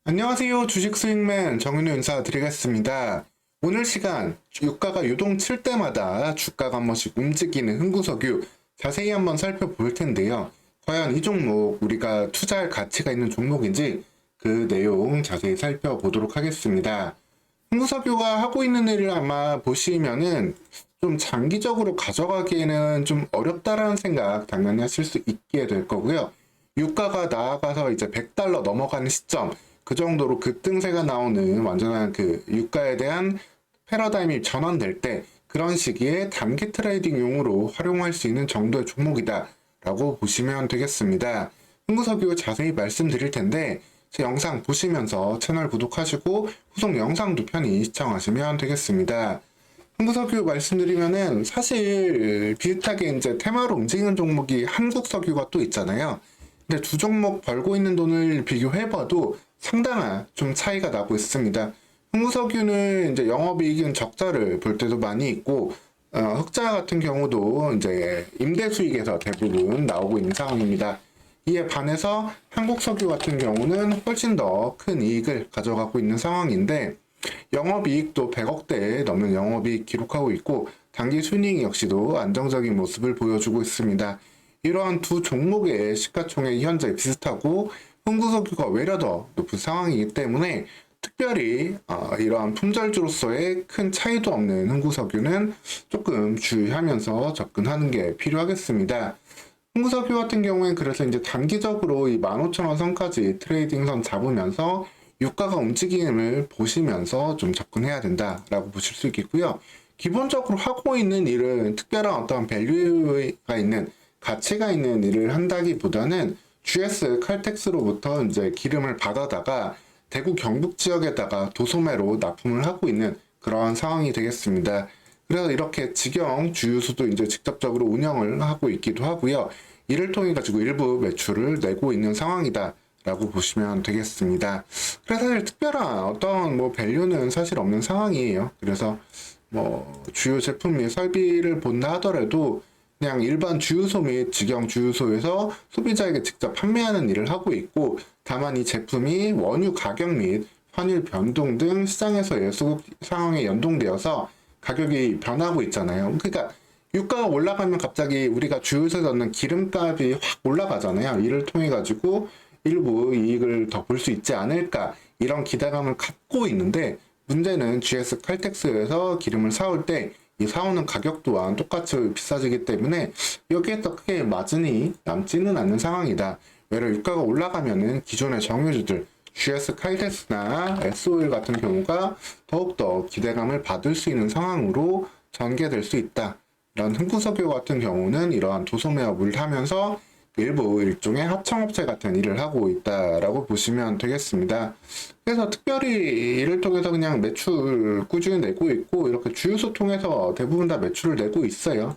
안녕하세요. 주식 수익맨 정윤우 인사드리겠습니다. 오늘 시간 유가가 유동칠 때마다 주가가 한 번씩 움직이는 흥구석유 자세히 한번 살펴볼 텐데요. 과연 이 종목 우리가 투자할 가치가 있는 종목인지 그 내용 자세히 살펴보도록 하겠습니다. 흥구석유가 하고 있는 일을 아마 보시면은 좀 장기적으로 가져가기에는 좀 어렵다라는 생각 당연히 하실 수 있게 될 거고요. 유가가 나아가서 이제 100달러 넘어가는 시점, 그 정도로 급등세가 나오는 완전한 그 유가에 대한 패러다임이 전환될 때 그런 시기에 단기 트레이딩용으로 활용할 수 있는 정도의 종목이다 라고 보시면 되겠습니다. 흥구석유 자세히 말씀드릴 텐데 제 영상 보시면서 채널 구독하시고 후속 영상도 편히 시청하시면 되겠습니다. 흥구석유 말씀드리면은 사실 비슷하게 이제 테마로 움직이는 종목이 한국석유가 또 있잖아요. 근데 두 종목 벌고 있는 돈을 비교해봐도 상당한 좀 차이가 나고 있습니다. 흥구석유는 이제 영업이익은 적자를 볼 때도 많이 있고, 흑자 같은 경우도 이제 임대 수익에서 대부분 나오고 있는 상황입니다. 이에 반해서 한국석유 같은 경우는 훨씬 더 큰 이익을 가져가고 있는 상황인데, 영업이익도 100억대에 넘는 영업이익 기록하고 있고, 단기 순이익 역시도 안정적인 모습을 보여주고 있습니다. 이러한 두 종목의 시가총액이 현재 비슷하고 흥구석유가 외려 더 높은 상황이기 때문에 특별히 이러한 품절주로서의 큰 차이도 없는 흥구석유는 조금 주의하면서 접근하는 게 필요하겠습니다. 흥구석유 같은 경우엔 그래서 이제 단기적으로 이 15,000원 선까지 트레이딩 선 잡으면서 유가가 움직임을 보시면서 좀 접근해야 된다라고 보실 수 있겠고요. 기본적으로 하고 있는 일은 특별한 어떤 밸류가 있는 가치가 있는 일을 한다기보다는 GS 칼텍스로부터 이제 기름을 받아다가 대구 경북 지역에다가 도소매로 납품을 하고 있는 그러한 상황이 되겠습니다. 그래서 이렇게 직영 주유소도 이제 직접적으로 운영을 하고 있기도 하고요. 이를 통해 가지고 일부 매출을 내고 있는 상황이다. 라고 보시면 되겠습니다. 그래서 사실 특별한 어떤 뭐 밸류는 사실 없는 상황이에요. 그래서 뭐 주요 제품 및 설비를 본다 하더라도 그냥 일반 주유소 및 직영 주유소에서 소비자에게 직접 판매하는 일을 하고 있고, 다만 이 제품이 원유 가격 및 환율 변동 등 시장에서의 수급 상황에 연동되어서 가격이 변하고 있잖아요. 그러니까 유가가 올라가면 갑자기 우리가 주유소에서 얻는 기름값이 확 올라가잖아요. 이를 통해 가지고 일부 이익을 더 볼 수 있지 않을까 이런 기대감을 갖고 있는데, 문제는 GS 칼텍스에서 기름을 사올 때 이 사오는 가격 또한 똑같이 비싸지기 때문에 여기에 또 크게 마진이 남지는 않는 상황이다. 외려 유가가 올라가면은 기존의 정유주들 GS 칼텍스나 S-오일 같은 경우가 더욱더 기대감을 받을 수 있는 상황으로 전개될 수 있다. 이런 흥구석유 같은 경우는 이러한 도소매업을 하면서 일부 일종의 합청업체 같은 일을 하고 있다라고 보시면 되겠습니다. 그래서 특별히 이를 통해서 그냥 매출 꾸준히 내고 있고, 이렇게 주유소 통해서 대부분 다 매출을 내고 있어요.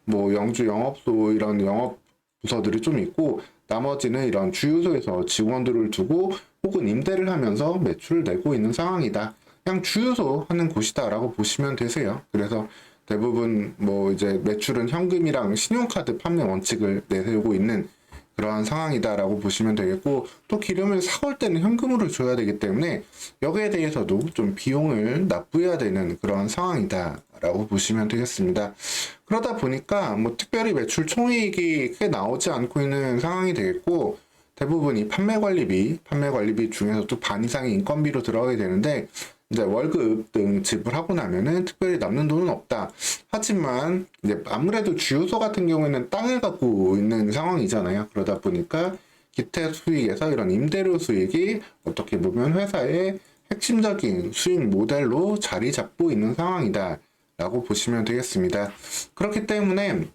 뭐 영주 영업소 이런 영업 부서들이 좀 있고, 나머지는 이런 주유소에서 직원들을 두고 혹은 임대를 하면서 매출을 내고 있는 상황이다. 그냥 주유소 하는 곳이다라고 보시면 되세요. 그래서 대부분 뭐 이제 매출은 현금이랑 신용카드 판매 원칙을 내세우고 있는 그러한 상황이다라고 보시면 되겠고, 또 기름을 사올 때는 현금으로 줘야 되기 때문에 여기에 대해서도 좀 비용을 납부해야 되는 그러한 상황이다라고 보시면 되겠습니다. 그러다 보니까 뭐 특별히 매출 총이익이 크게 나오지 않고 있는 상황이 되겠고, 대부분 이 판매 관리비 중에서도 반 이상이 인건비로 들어가게 되는데, 이제 월급 등 지불하고 나면은 특별히 남는 돈은 없다. 하지만 이제 아무래도 주유소 같은 경우에는 땅을 갖고 있는 상황이잖아요. 그러다 보니까 기태 수익에서 이런 임대료 수익이 어떻게 보면 회사의 핵심적인 수익 모델로 자리 잡고 있는 상황이다 라고 보시면 되겠습니다. 그렇기 때문에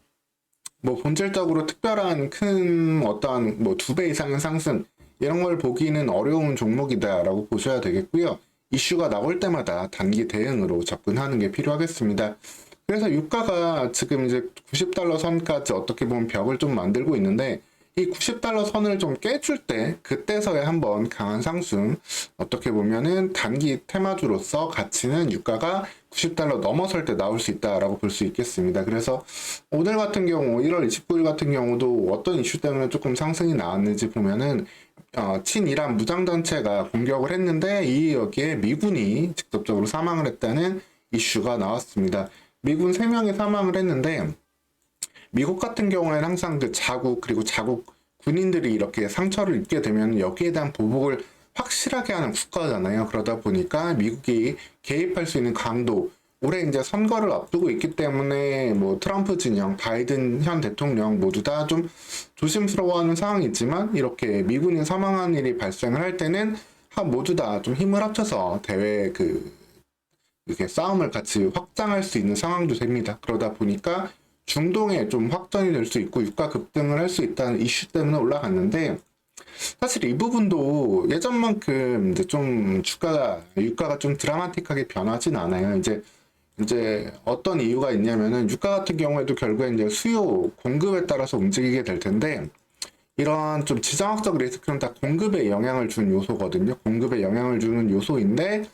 뭐 본질적으로 특별한 큰 어떠한 뭐 2배 이상의 상승 이런 걸 보기는 어려운 종목이다라고 보셔야 되겠고요. 이슈가 나올 때마다 단기 대응으로 접근하는 게 필요하겠습니다. 그래서 유가가 지금 이제 90달러 선까지 어떻게 보면 벽을 좀 만들고 있는데, 이 90달러 선을 좀 깨줄 때 그때서야 한번 강한 상승, 어떻게 보면은 단기 테마주로서 가치는 유가가 90달러 넘어설 때 나올 수 있다라고 볼 수 있겠습니다. 그래서 오늘 같은 경우 1월 29일 같은 경우도 어떤 이슈 때문에 조금 상승이 나왔는지 보면은 친이란 무장단체가 공격을 했는데 여기에 미군이 직접적으로 사망을 했다는 이슈가 나왔습니다. 미군 3명이 사망을 했는데 미국 같은 경우에는 항상 그 자국 그리고 자국 군인들이 이렇게 상처를 입게 되면 여기에 대한 보복을 확실하게 하는 국가잖아요. 그러다 보니까 미국이 개입할 수 있는 강도, 올해 이제 선거를 앞두고 있기 때문에 뭐 트럼프 진영, 바이든 현 대통령 모두 다 좀 조심스러워하는 상황이지만 이렇게 미군이 사망한 일이 발생을 할 때는 모두 다 좀 힘을 합쳐서 대회 이렇게 싸움을 같이 확장할 수 있는 상황도 됩니다. 그러다 보니까 중동에 좀 확전이 될 수 있고 유가 급등을 할 수 있다는 이슈 때문에 올라갔는데 사실 이 부분도 예전만큼 이제 좀 유가가 좀 드라마틱하게 변하진 않아요. 이제 어떤 이유가 있냐면은 유가 같은 경우에도 결국에 이제 수요 공급에 따라서 움직이게 될 텐데 이런 좀 지정학적 리스크는 다 공급에 영향을 주는 요소거든요. 공급에 영향을 주는 요소인데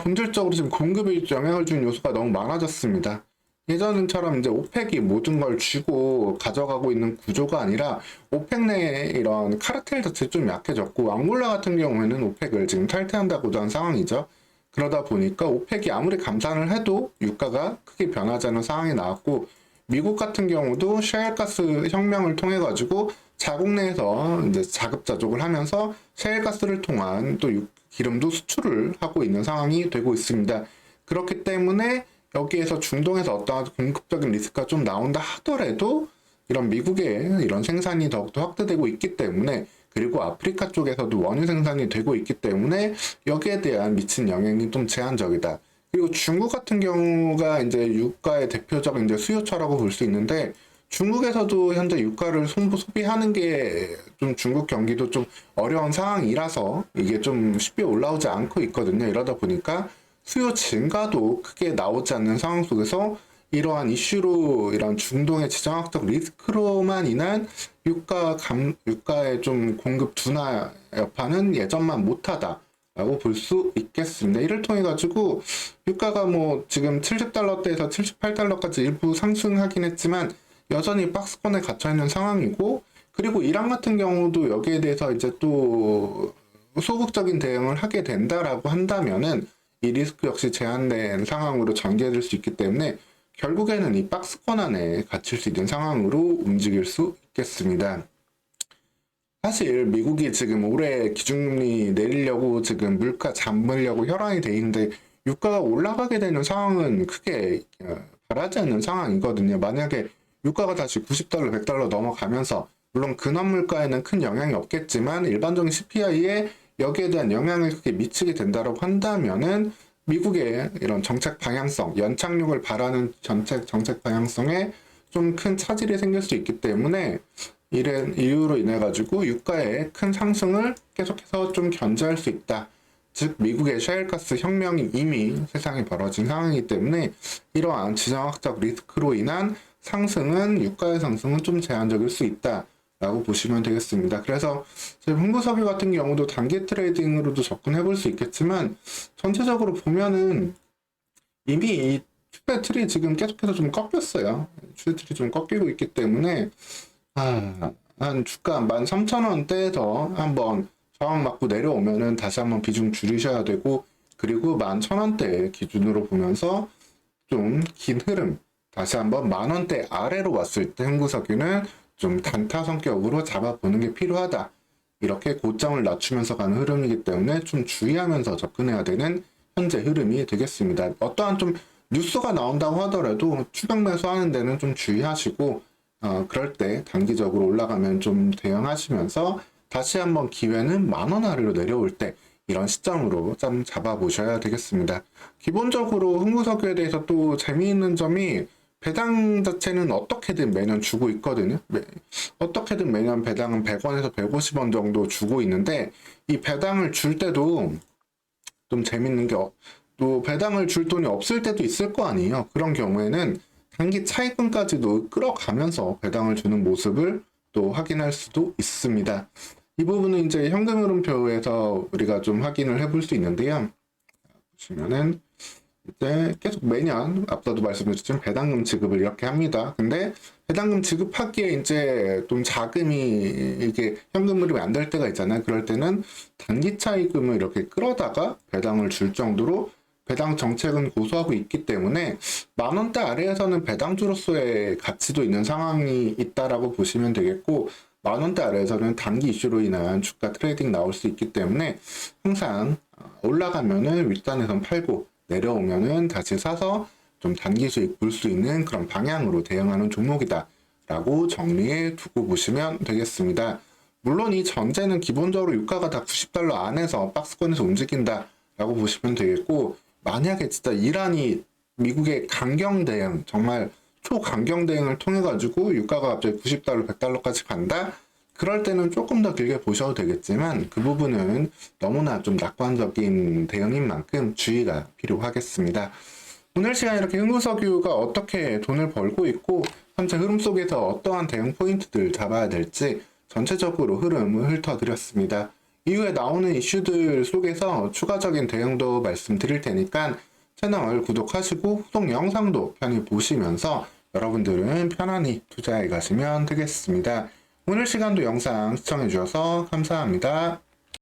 본질적으로 지금 공급에 영향을 주는 요소가 너무 많아졌습니다. 예전처럼 이제 오펙이 모든 걸 쥐고 가져가고 있는 구조가 아니라 오펙 내에 이런 카르텔 자체 좀 약해졌고 앙골라 같은 경우에는 오펙을 지금 탈퇴한다고도 한 상황이죠. 그러다 보니까 오펙이 아무리 감산을 해도 유가가 크게 변하지 않은 상황이 나왔고 미국 같은 경우도 셰일가스 혁명을 통해 가지고 자국 내에서 이제 자급자족을 하면서 셰일가스를 통한 또 기름도 수출을 하고 있는 상황이 되고 있습니다. 그렇기 때문에 여기에서 중동에서 어떠한 공급적인 리스크가 좀 나온다 하더라도 이런 미국의 이런 생산이 더욱더 확대되고 있기 때문에 그리고 아프리카 쪽에서도 원유 생산이 되고 있기 때문에 여기에 대한 미친 영향이 좀 제한적이다. 그리고 중국 같은 경우가 이제 유가의 대표적인 이제 수요처라고 볼 수 있는데 중국에서도 현재 유가를 소비하는 게 좀 중국 경기도 좀 어려운 상황이라서 이게 좀 쉽게 올라오지 않고 있거든요. 이러다 보니까 수요 증가도 크게 나오지 않는 상황 속에서 이러한 이슈로 이런 중동의 지정학적 리스크로만 인한 유가의 좀 공급 둔화 여파는 예전만 못하다라고 볼 수 있겠습니다. 이를 통해 가지고 유가가 뭐 지금 70달러대에서 78달러까지 일부 상승하긴 했지만 여전히 박스권에 갇혀 있는 상황이고 그리고 이란 같은 경우도 여기에 대해서 이제 또 소극적인 대응을 하게 된다라고 한다면은 이 리스크 역시 제한된 상황으로 전개될 수 있기 때문에 결국에는 이 박스권 안에 갇힐 수 있는 상황으로 움직일 수 있겠습니다. 사실 미국이 지금 올해 기준금리 내리려고 지금 물가 잡으려고 혈안이 돼 있는데 유가가 올라가게 되는 상황은 크게 바라지 않는 상황이거든요. 만약에 유가가 다시 90달러, 100달러 넘어가면서 물론 근원 물가에는 큰 영향이 없겠지만 일반적인 CPI에 여기에 대한 영향을 크게 미치게 된다고 한다면은 미국의 이런 정책 방향성, 연착륙을 바라는 정책 방향성에 좀 큰 차질이 생길 수 있기 때문에 이런 이유로 인해 가지고 유가의 큰 상승을 계속해서 좀 견제할 수 있다. 즉 미국의 셰일가스 혁명이 이미 세상에 벌어진 상황이기 때문에 이러한 지정학적 리스크로 인한 상승은 유가의 상승은 좀 제한적일 수 있다. 라고 보시면 되겠습니다. 그래서 흥부석유 같은 경우도 단기 트레이딩으로도 접근해 볼 수 있겠지만 전체적으로 보면은 이미 이 추세 틀이 지금 계속해서 좀 꺾였어요. 추세 틀이 좀 꺾이고 있기 때문에 한 주가 13,000원대에서 한번 저항 맞고 내려오면은 다시 한번 비중 줄이셔야 되고 그리고 11,000원대 기준으로 보면서 좀 긴 흐름 다시 한번 10,000원대 아래로 왔을 때 흥부석유는 좀 단타 성격으로 잡아보는 게 필요하다. 이렇게 고점을 낮추면서 가는 흐름이기 때문에 좀 주의하면서 접근해야 되는 현재 흐름이 되겠습니다. 어떠한 좀 뉴스가 나온다고 하더라도 추격 매수하는 데는 좀 주의하시고 그럴 때 단기적으로 올라가면 좀 대응하시면서 다시 한번 기회는 10,000원 아래로 내려올 때 이런 시점으로 좀 잡아보셔야 되겠습니다. 기본적으로 흥부석유에 대해서 또 재미있는 점이 배당 자체는 어떻게든 매년 주고 있거든요. 어떻게든 매년 배당은 100원에서 150원 정도 주고 있는데 이 배당을 줄 때도 좀 재밌는 게 또 배당을 줄 돈이 없을 때도 있을 거 아니에요. 그런 경우에는 단기 차익금까지도 끌어가면서 배당을 주는 모습을 또 확인할 수도 있습니다. 이 부분은 이제 현금 흐름표에서 우리가 좀 확인을 해볼 수 있는데요. 보시면은 이제 계속 매년 앞서도 말씀드렸지만 배당금 지급을 이렇게 합니다. 근데 배당금 지급하기에 이제 좀 자금이 이게 현금 흐름이 안 될 때가 있잖아요. 그럴 때는 단기 차입금을 이렇게 끌어다가 배당을 줄 정도로 배당 정책은 고수하고 있기 때문에 10,000원대 아래에서는 배당주로서의 가치도 있는 상황이 있다라고 보시면 되겠고, 10,000원대 아래에서는 단기 이슈로 인한 주가 트레이딩 나올 수 있기 때문에 항상 올라가면은 윗단에선 팔고 내려오면은 다시 사서 좀 단기 수익 볼 수 있는 그런 방향으로 대응하는 종목이다 라고 정리해 두고 보시면 되겠습니다. 물론 이 전제는 기본적으로 유가가 다 $90 안에서 박스권에서 움직인다 라고 보시면 되겠고, 만약에 진짜 이란이 미국의 강경 대응, 정말 초강경 대응을 통해 가지고 유가가 갑자기 $90, $100까지 간다? 그럴 때는 조금 더 길게 보셔도 되겠지만, 그 부분은 너무나 좀 낙관적인 대응인 만큼 주의가 필요하겠습니다. 오늘 시간 이렇게 흥구석유가 어떻게 돈을 벌고 있고 현재 흐름 속에서 어떠한 대응 포인트들 잡아야 될지 전체적으로 흐름을 훑어드렸습니다. 이후에 나오는 이슈들 속에서 추가적인 대응도 말씀드릴 테니까 채널 구독하시고 후속 영상도 편히 보시면서 여러분들은 편안히 투자해 가시면 되겠습니다. 오늘 시간도 영상 시청해 주셔서 감사합니다.